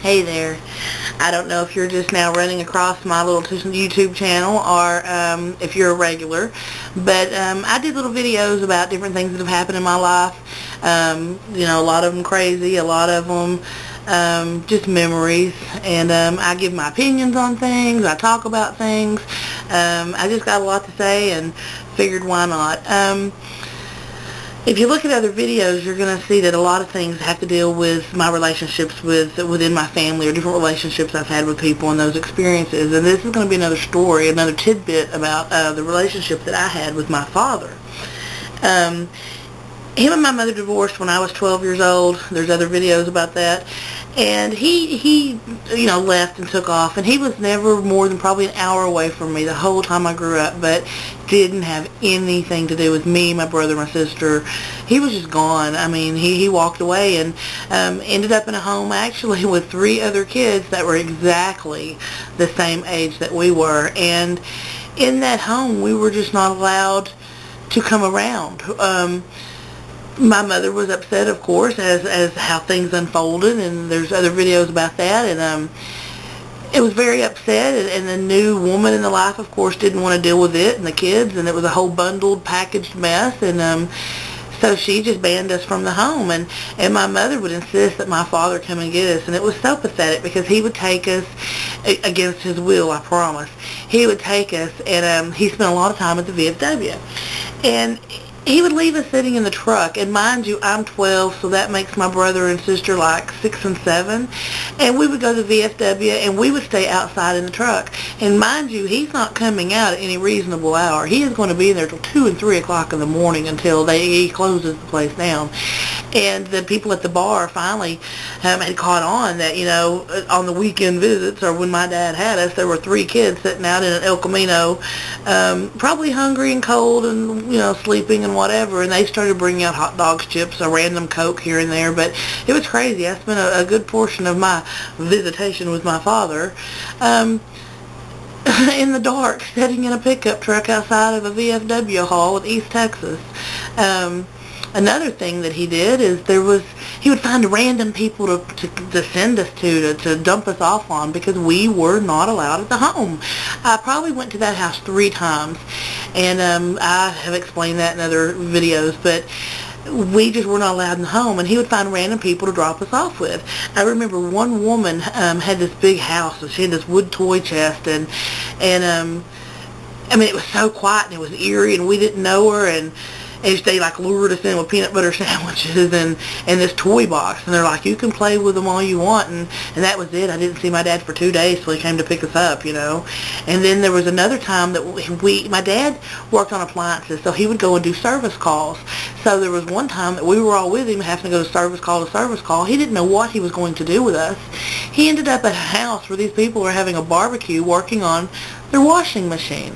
Hey there. I don't know if you're just now running across my little YouTube channel or if you're a regular, but I did little videos about different things that have happened in my life. You know, a lot of them crazy, a lot of them just memories, and I give my opinions on things, I talk about things. I just got a lot to say and figured why not. If you look at other videos, you're going to see that a lot of things have to deal with my relationships within my family, or different relationships I've had with people and those experiences. And this is going to be another story, another tidbit about the relationship that I had with my father. Him and my mother divorced when I was 12 years old. There's other videos about that. And he you know, left and took off, and he was never more than probably an hour away from me the whole time I grew up, but didn't have anything to do with me, my brother, my sister. He was just gone. I mean, he walked away and ended up in a home actually with 3 other kids that were exactly the same age that we were. And in that home, we were just not allowed to come around. My mother was upset, of course, as how things unfolded, and there's other videos about that, and it was very upset, and the new woman in the life, of course, didn't want to deal with it and the kids, and it was a whole bundled, packaged mess, and so she just banned us from the home, and my mother would insist that my father come and get us, and it was so pathetic because he would take us against his will, I promise. He would take us, and he spent a lot of time at the VFW, and he would leave us sitting in the truck, and mind you, I'm 12, so that makes my brother and sister like 6 and 7, and we would go to the VFW, and we would stay outside in the truck, and mind you, he's not coming out at any reasonable hour. He is going to be there till 2 and 3 o'clock in the morning until he closes the place down. And the people at the bar finally had caught on that, you know, on the weekend visits, or when my dad had us, there were 3 kids sitting out in an El Camino, probably hungry and cold and, you know, sleeping and whatever, and they started bringing out hot dogs, chips, a random Coke here and there, but it was crazy. I spent a good portion of my visitation with my father in the dark, sitting in a pickup truck outside of a VFW hall in East Texas. Another thing that he did is he would find random people to send us to dump us off on, because we were not allowed at the home. I probably went to that house 3 times, and I have explained that in other videos, but we just were not allowed in the home, and he would find random people to drop us off with. I remember one woman had this big house, and she had this wood toy chest, and I mean, it was so quiet, and it was eerie, and we didn't know her, and they like lured us in with peanut butter sandwiches and this toy box, and they're like, you can play with them all you want, and that was it. I didn't see my dad for 2 days till he came to pick us up, you know. And then there was another time that my dad worked on appliances, so he would go and do service calls. So there was one time that we were all with him, having to go to service call to service call. He didn't know what he was going to do with us. He ended up at a house where these people were having a barbecue working on their washing machine.